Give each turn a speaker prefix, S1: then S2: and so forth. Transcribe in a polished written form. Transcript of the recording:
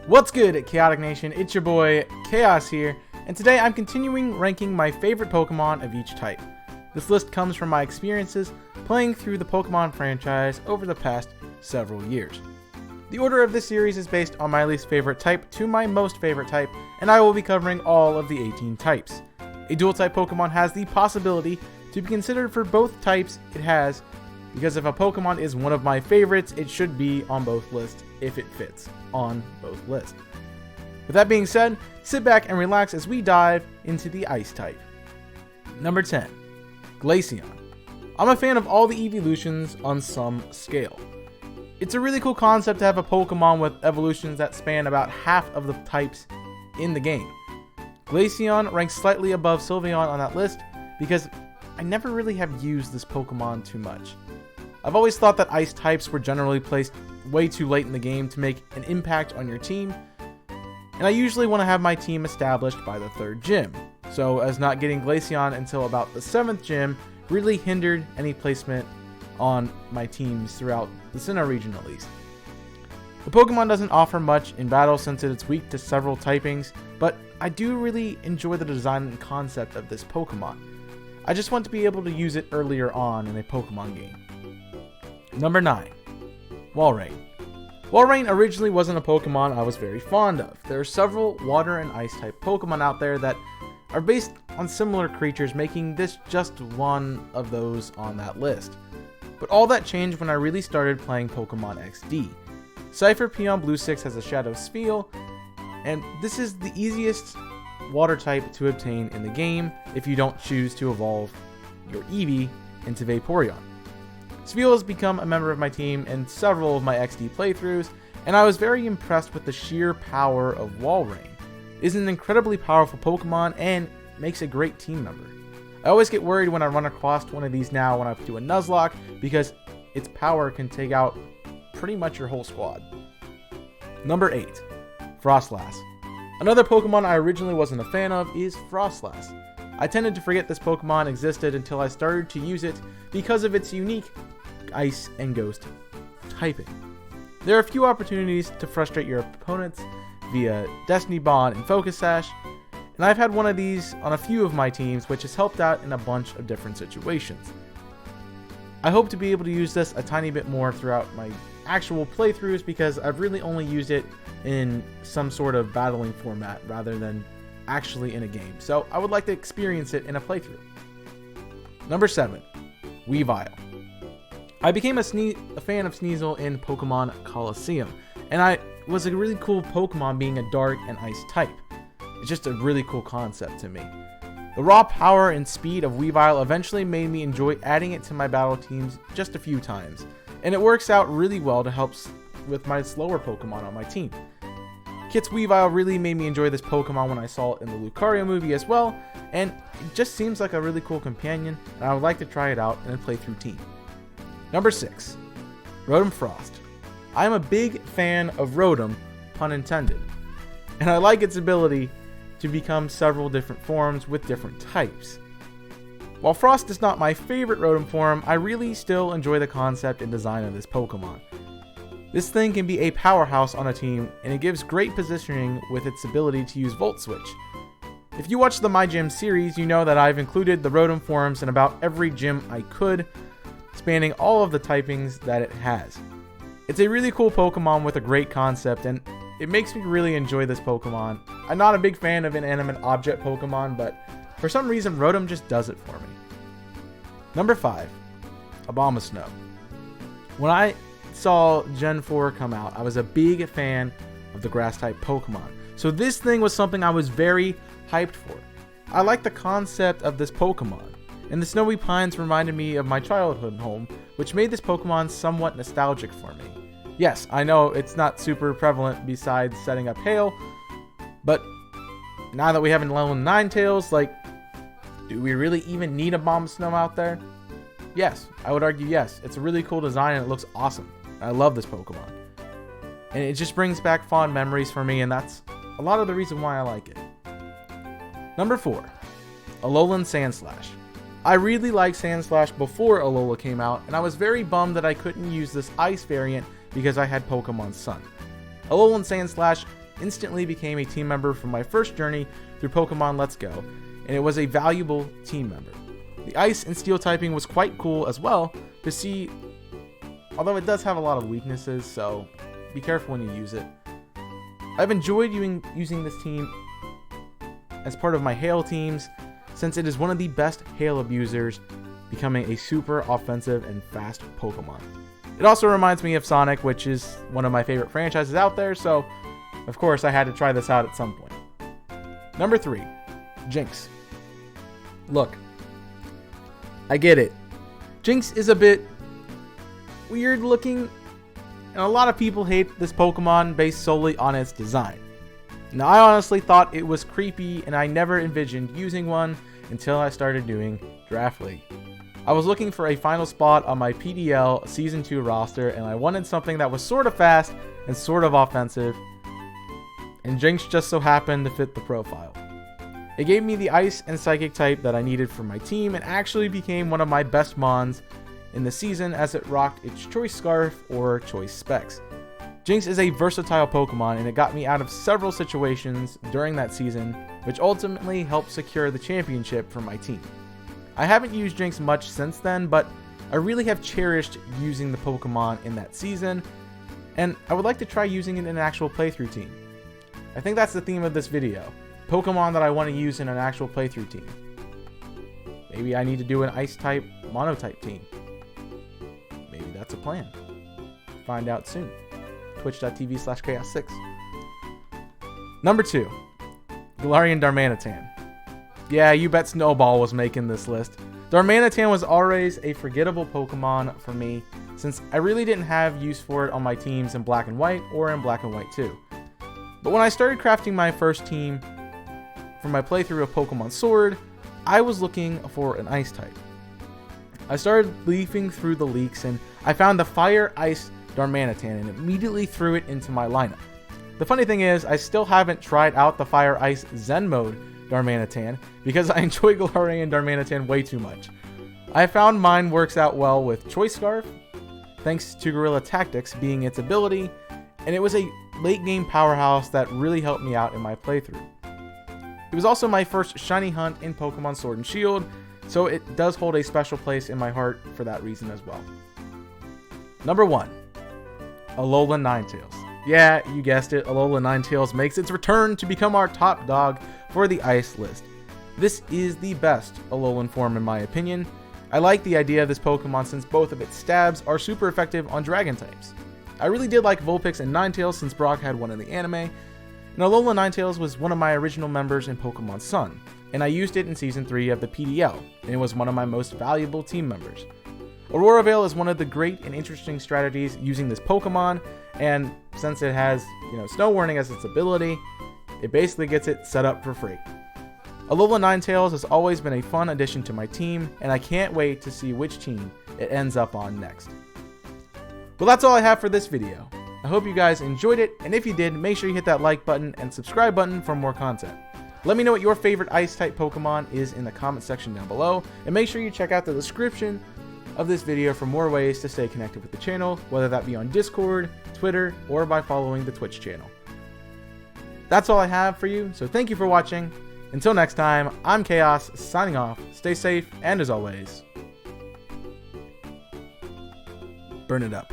S1: What's good, Chaotic Nation? It's your boy, Chaos here, and today I'm continuing ranking my favorite Pokemon of each type. This list comes from my experiences playing through the Pokemon franchise over the past several years. The order of this series is based on my least favorite type to my most favorite type, and I will be covering all of the 18 types. A dual type Pokemon has the possibility to be considered for both types it has, because if a Pokemon is one of my favorites, it should be on both lists if it fits on both lists. With that being said, sit back and relax as we dive into the Ice type. Number 10, Glaceon. I'm a fan of all the evolutions on some scale. It's a really cool concept to have a Pokemon with evolutions that span about half of the types in the game. Glaceon ranks slightly above Sylveon on that list because I never really have used this Pokemon too much. I've always thought that Ice types were generally placed way too late in the game to make an impact on your team, and I usually want to have my team established by the 3rd gym, so as not getting Glaceon until about the 7th gym really hindered any placement on my teams throughout the Sinnoh region at least. The Pokemon doesn't offer much in battle since it's weak to several typings, but I do really enjoy the design and concept of this Pokemon. I just want to be able to use it earlier on in a Pokemon game. Number 9, Walrate. Walrate originally wasn't a Pokemon I was very fond of. There are several water and ice type Pokemon out there that are based on similar creatures, making this just one of those on that list. But all that changed when I really started playing Pokemon XD. Cypher P on Blue 6 has a Shadow Spheal, and this is the easiest water type to obtain in the game if you don't choose to evolve your Eevee into Vaporeon. Spheal has become a member of my team in several of my XD playthroughs, and I was very impressed with the sheer power of Walrate. It is an incredibly powerful Pokemon and makes a great team member. I always get worried when I run across one of these now when I do a Nuzlocke because its power can take out pretty much your whole squad. Number 8, Frostlast. Another Pokemon I originally wasn't a fan of is Frostlast. I tended to forget this Pokemon existed until I started to use it because of its unique Ice and Ghost typing. There are a few opportunities to frustrate your opponents via Destiny Bond and Focus Sash, and I've had one of these on a few of my teams, which has helped out in a bunch of different situations. I hope to be able to use this a tiny bit more throughout my actual playthroughs because I've really only used it in some sort of battling format rather than actually in a game, so I would like to experience it in a playthrough. Number 7, Weavile. I became a fan of Sneasel in Pokemon Colosseum, and I was a really cool Pokemon being a dark and ice type. It's just a really cool concept to me. The raw power and speed of Weavile eventually made me enjoy adding it to my battle teams just a few times, and it works out really well to help with my slower Pokemon on my team. Kit's Weavile really made me enjoy this Pokemon when I saw it in the Lucario movie as well, and it just seems like a really cool companion, and I would like to try it out in a playthrough team. Number 6, Rotom Frost. I am a big fan of Rotom, pun intended, and I like its ability to become several different forms with different types. While Frost is not my favorite Rotom form, I really still enjoy the concept and design of this Pokemon. This thing can be a powerhouse on a team, and it gives great positioning with its ability to use Volt Switch. If you watch the My Gym series, you know that I've included the Rotom forms in about every gym I could, spanning all of the typings that it has. It's a really cool Pokemon with a great concept, and it makes me really enjoy this Pokemon. I'm not a big fan of inanimate object Pokemon, but for some reason Rotom just does it for me. Number 5, Abomasnow. When I saw Gen 4 come out, I was a big fan of the grass type Pokemon, so this thing was something I was very hyped for. I like the concept of this Pokemon, and the snowy pines reminded me of my childhood home, which made this Pokemon somewhat nostalgic for me. Yes, I know it's not super prevalent besides setting up Hail, but now that we have an Alolan Ninetales, do we really even need a Abomasnow out there? Yes, I would argue yes. It's a really cool design and it looks awesome. I love this Pokemon. And it just brings back fond memories for me, and that's a lot of the reason why I like it. Number 4, Alolan Sandslash. I really liked Sandslash before Alola came out, and I was very bummed that I couldn't use this Ice variant because I had Pokemon Sun. Alolan Sandslash instantly became a team member from my first journey through Pokemon Let's Go, and it was a valuable team member. The Ice and Steel typing was quite cool as well to see, although it does have a lot of weaknesses, so be careful when you use it. I've enjoyed using this team as part of my Hail teams, since it is one of the best Hail abusers, becoming a super offensive and fast Pokemon. It also reminds me of Sonic, which is one of my favorite franchises out there, so of course I had to try this out at some point. Number 3, Jinx. Look, I get it. Jinx is a bit weird looking, and a lot of people hate this Pokemon based solely on its design. Now, I honestly thought it was creepy, and I never envisioned using one until I started doing Draft League. I was looking for a final spot on my PDL Season 2 roster, and I wanted something that was sort of fast and sort of offensive, and Jinx just so happened to fit the profile. It gave me the Ice and Psychic type that I needed for my team, and actually became one of my best Mons in the season as it rocked its Choice Scarf or Choice Specs. Jinx is a versatile Pokemon, and it got me out of several situations during that season, which ultimately helped secure the championship for my team. I haven't used Jinx much since then, but I really have cherished using the Pokemon in that season, and I would like to try using it in an actual playthrough team. I think that's the theme of this video. Pokemon that I want to use in an actual playthrough team. Maybe I need to do an Ice-type, Mono-type team. Maybe that's a plan. Find out soon. Twitch.tv/chaos6. Number 2, Gloria and Darmanitan. Yeah, you bet Snowball was making this list. Darmanitan was always a forgettable Pokemon for me, since I really didn't have use for it on my teams in Black and White or in Black and White 2. But when I started crafting my first team for my playthrough of Pokemon Sword, I was looking for an Ice type. I started leafing through the leaks, and I found the Fire Ice Darmanitan and immediately threw it into my lineup. The funny thing is, I still haven't tried out the Fire Ice Zen Mode Darmanitan because I enjoy Gloria and Darmanitan way too much. I found mine works out well with Choice Scarf, thanks to Guerrilla Tactics being its ability, and it was a late game powerhouse that really helped me out in my playthrough. It was also my first shiny hunt in Pokemon Sword and Shield, so it does hold a special place in my heart for that reason as well. Number 1, Alolan Ninetales. Yeah, you guessed it, Alolan Ninetales makes its return to become our top dog for the Ice list. This is the best Alolan form in my opinion. I like the idea of this Pokemon since both of its stabs are super effective on Dragon types. I really did like Vulpix and Ninetales since Brock had one in the anime, and Alolan Ninetales was one of my original members in Pokemon Sun, and I used it in Season 3 of the PDL, and it was one of my most valuable team members. Aurora Veil is one of the great and interesting strategies using this Pokemon, and since it has, Snow Warning as its ability, it basically gets it set up for free. Alolan Ninetales has always been a fun addition to my team, and I can't wait to see which team it ends up on next. Well, that's all I have for this video. I hope you guys enjoyed it, and if you did, make sure you hit that like button and subscribe button for more content. Let me know what your favorite Ice-type Pokemon is in the comment section down below, and make sure you check out the description of this video for more ways to stay connected with the channel, whether that be on Discord, Twitter, or by following the Twitch channel. That's all I have for you, so thank you for watching. Until next time, I'm Chaos, signing off. Stay safe, and as always, burn it up.